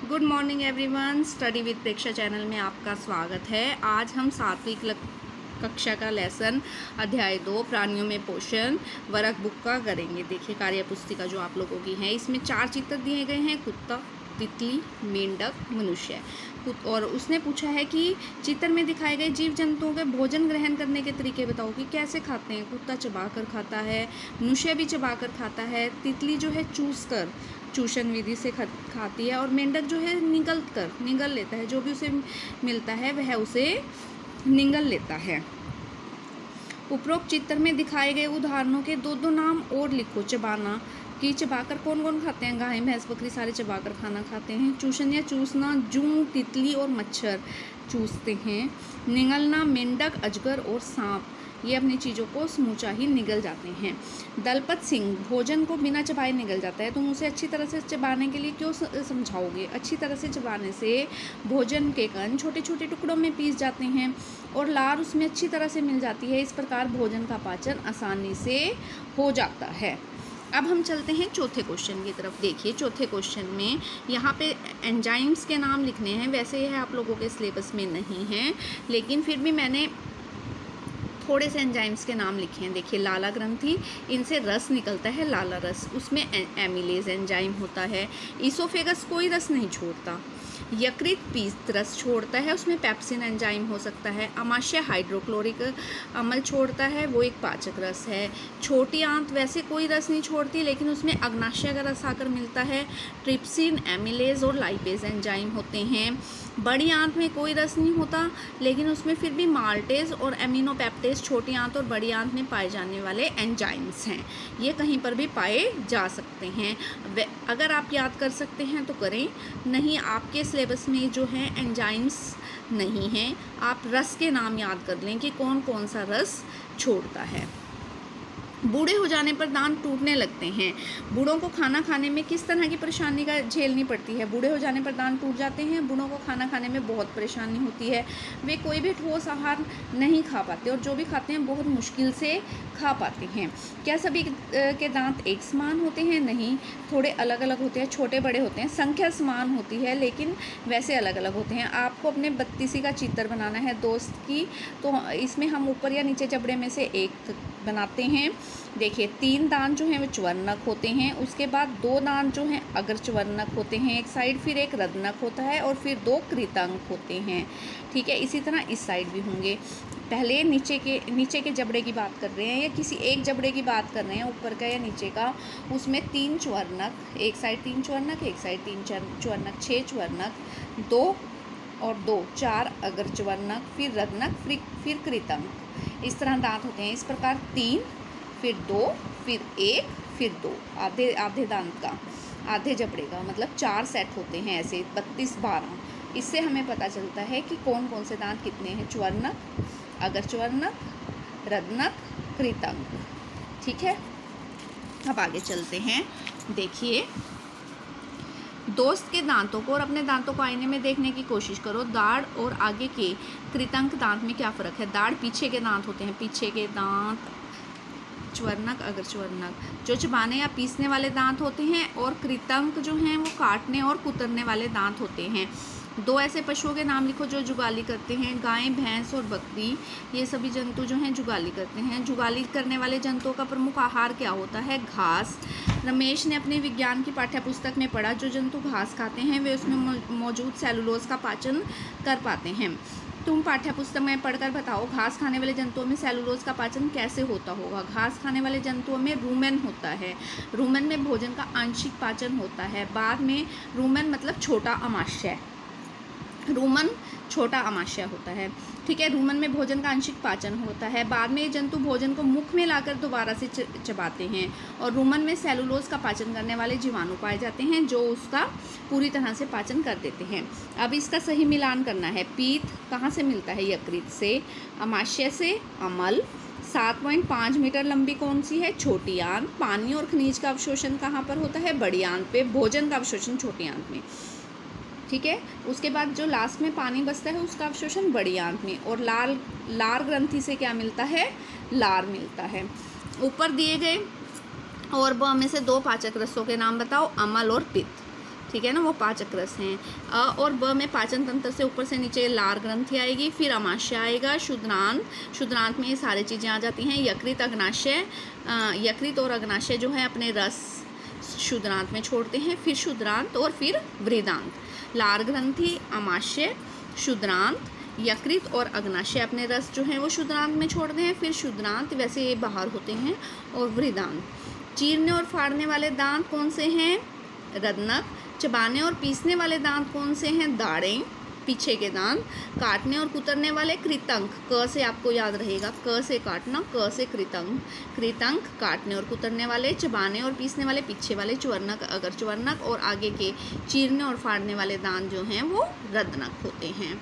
Good morning everyone. Study with Preksha channel में आपका स्वागत है। आज हम 7वीं कक्षा का लेसन अध्याय 2 प्राणियों में पोषण वर्क बुक का करेंगे। देखिए कार्य पुस्तिका जो आप लोगों की है, इसमें 4 चित्र दिए गए हैं, कुत्ता, तितली, मेंढक, मनुष्य। और उसने पूछा है कि चित्र में दिखाए गए जीव जंतुओं के भोजन ग्रहण करने के तरीके बताओ कि कैसे खाते हैं। कुत्ता चबाकर खाता है, मनुष्य भी चबाकर खाता है, तितली जो है चूसकर चूषण विधि से खाती है, और मेंढक जो है निगल लेता है, जो भी उसे मिलता है वह उसे निगल लेता है। उपरोक्त चित्र में दिखाए गए उदाहरणों के दो दो नाम और लिखो। चबाना कि चबाकर कौन कौन खाते हैं, गाय भैंस बकरी सारे चबाकर खाना खाते हैं। चूषण या चूसना, जूं, तितली और मच्छर चूसते हैं। निगलना, मेंढक, अजगर और सांप ये अपनी चीज़ों को समूचा ही निगल जाते हैं। दलपत सिंह, भोजन को बिना चबाए निगल जाता है। तुम उसे अच्छी तरह से चबाने के लिए क्यों समझाओगे। अच्छी तरह से चबाने से भोजन के कण छोटे छोटे टुकड़ों में पीस जाते हैं और लार उसमें अच्छी तरह से मिल जाती है। इस प्रकार भोजन का पाचन आसानी से हो जाता है। अब हम चलते हैं चौथे क्वेश्चन की तरफ। देखिए चौथे क्वेश्चन में यहाँ पे एंजाइम्स के नाम लिखने हैं। वैसे यह आप लोगों के सिलेबस में नहीं है, लेकिन फिर भी मैंने थोड़े से एंजाइम्स के नाम लिखे हैं। देखिए लाला ग्रंथि, इनसे रस निकलता है, लाला रस, उसमें एमिलेज एंजाइम होता है। ईसोफेगस कोई रस नहीं छोड़ता। यकृत पीत रस छोड़ता है, उसमें पेप्सिन एंजाइम हो सकता है। अमाशय हाइड्रोक्लोरिक अम्ल छोड़ता है, वो एक पाचक रस है। छोटी आंत वैसे कोई रस नहीं छोड़ती, लेकिन उसमें अग्नाशय का रस आकर मिलता है। ट्रिप्सिन, एमिलेज और लाइपेज एंजाइम होते हैं। बड़ी आंत में कोई रस नहीं होता, लेकिन उसमें फिर भी माल्टेज और एमिनोपेप्टेज छोटी आंत और बड़ी आंत में पाए जाने वाले एंजाइम्स हैं। ये कहीं पर भी पाए जा सकते हैं। अगर आप याद कर सकते हैं तो करें, नहीं आपके सिलेबस में जो है एंजाइम्स नहीं हैं। आप रस के नाम याद कर लें कि कौन कौन सा रस छोड़ता है। बूढ़े हो जाने पर दांत टूटने लगते हैं। बूढ़ों को खाना खाने में किस तरह की परेशानी का झेलनी पड़ती है। बूढ़े हो जाने पर दांत टूट जाते हैं। बूढ़ों को खाना खाने में बहुत परेशानी होती है। वे कोई भी ठोस आहार नहीं खा पाते, और जो भी खाते हैं बहुत मुश्किल से खा पाते हैं। क्या सभी के दांत एक समान होते हैं। नहीं, थोड़े अलग अलग होते हैं, छोटे बड़े होते हैं। संख्या समान होती है, लेकिन वैसे अलग अलग होते हैं। आपको अपने 32 का चित्र बनाना है दोस्त की, तो इसमें हम ऊपर या नीचे जबड़े में से एक बनाते हैं। देखिए 3 दांत जो हैं वो च्वर्णक होते हैं। उसके बाद 2 दांत जो हैं अग्र च्वर्णक होते हैं एक साइड, फिर एक रत्नक होता है, और फिर 2 कृतंक होते हैं। ठीक है, इसी तरह इस साइड भी होंगे। पहले नीचे के जबड़े की बात कर रहे हैं, या किसी एक जबड़े की बात कर रहे हैं, ऊपर का या नीचे का। उसमें 3 च्वर्णक, एक साइड 3 च्वर्णक, एक साइड 3 च्वर्णक, 6 च्वर्णक, 2 और 2 4 अग्र च्वर्णक, फिर रत्नक, फिर कृतंक। इस तरह दांत होते हैं। इस प्रकार 3, फिर 2, फिर 1, फिर 2, आधे आधे दांत का, आधे जबड़े का, मतलब 4 सेट होते हैं ऐसे 32 12। इससे हमें पता चलता है कि कौन कौन से दांत कितने हैं। च्वर्णक, अग्र च्वर्णक, रत्नक, कृतंक। ठीक है, अब आगे चलते हैं। देखिए दोस्त के दांतों को और अपने दांतों को आईने में देखने की कोशिश करो। दाढ़ और आगे के कृतंक दांत में क्या फ़र्क है। दाढ़ पीछे के दांत होते हैं, पीछे के दांत च्वर्णक, अग्र च्वर्णक जो चबाने या पीसने वाले दांत होते हैं, और कृतंक जो हैं वो काटने और कुतरने वाले दांत होते हैं। 2 ऐसे पशुओं के नाम लिखो जो जुगाली करते हैं। गाय, भैंस और बकरी, ये सभी जंतु जो हैं जुगाली करते हैं। जुगाली करने वाले जंतुओं का प्रमुख आहार क्या होता है। घास। रमेश ने अपने विज्ञान की पाठ्यपुस्तक में पढ़ा, जो जंतु घास खाते हैं वे उसमें मौजूद सेलुलोज का पाचन कर पाते हैं। तुम पाठ्यपुस्तक में पढ़कर बताओ, घास खाने वाले जंतुओं में सेलुलोज का पाचन कैसे होता होगा। घास खाने वाले जंतुओं में रूमेन होता है। रूमेन में भोजन का आंशिक पाचन होता है। बाद में रूमेन मतलब छोटा आमाशय, रूमन छोटा आमाशय होता है। ठीक है, रूमन में भोजन का आंशिक पाचन होता है। बाद में ये जंतु भोजन को मुख में लाकर दोबारा से चबाते हैं, और रूमन में सेलुलोज का पाचन करने वाले जीवाणु पाए जाते हैं, जो उसका पूरी तरह से पाचन कर देते हैं। अब इसका सही मिलान करना है। पीत कहाँ से मिलता है। यकृत से। आमाशय से अमल। 7.5 मीटर लंबी कौन सी है। छोटी आंत। पानी और खनिज का अवशोषण कहाँ पर होता है। बड़ी आंत पे। भोजन का अवशोषण छोटी आंत में। ठीक है, उसके बाद जो लास्ट में पानी बचता है उसका अवशोषण बड़ी आंत में। और लार ग्रंथि से क्या मिलता है। लार मिलता है। ऊपर दिए गए और ब में से 2 पाचक रसों के नाम बताओ। अमल और पित्त। ठीक है ना, वो पाचक रस हैं। अ और ब में पाचन तंत्र से ऊपर से नीचे लार ग्रंथि आएगी, फिर अमाशय आएगा, शुद्रांत, शुद्रांत में ये सारी चीज़ें आ जाती हैं। यकृत, अग्नाशय, यकृत और अग्नाशय जो है अपने रस शुद्रांत में छोड़ते हैं, फिर शुद्रांत और फिर वृदांत। लार ग्रंथि, अमाशय, शुद्रांत, यकृत और अग्नाशय अपने रस जो है वो शुद्रांत में छोड़ते हैं, फिर शुद्रांत वैसे ये बाहर होते हैं, और वृदांत। चीरने और फाड़ने वाले दांत कौन से हैं? रत्नक। चबाने और पीसने वाले दांत कौन से हैं? दाढ़ें, पीछे के दांत। काटने और कुतरने वाले कृतंक, क से आपको याद रहेगा, क से काटना, क से कृतंक। कृतंक काटने और कुतरने वाले, चबाने और पीसने वाले पीछे वाले च्वर्णक, अगर च्वर्णक, और आगे के चीरने और फाड़ने वाले दांत जो हैं वो रत्नक होते हैं।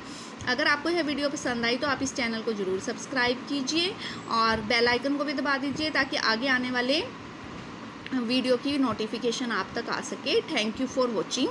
अगर आपको यह वीडियो पसंद आई तो आप इस चैनल को ज़रूर सब्सक्राइब कीजिए और बेल आइकन को भी दबा दीजिए ताकि आगे आने वाले वीडियो की नोटिफिकेशन आप तक आ सके। Thank you for watching.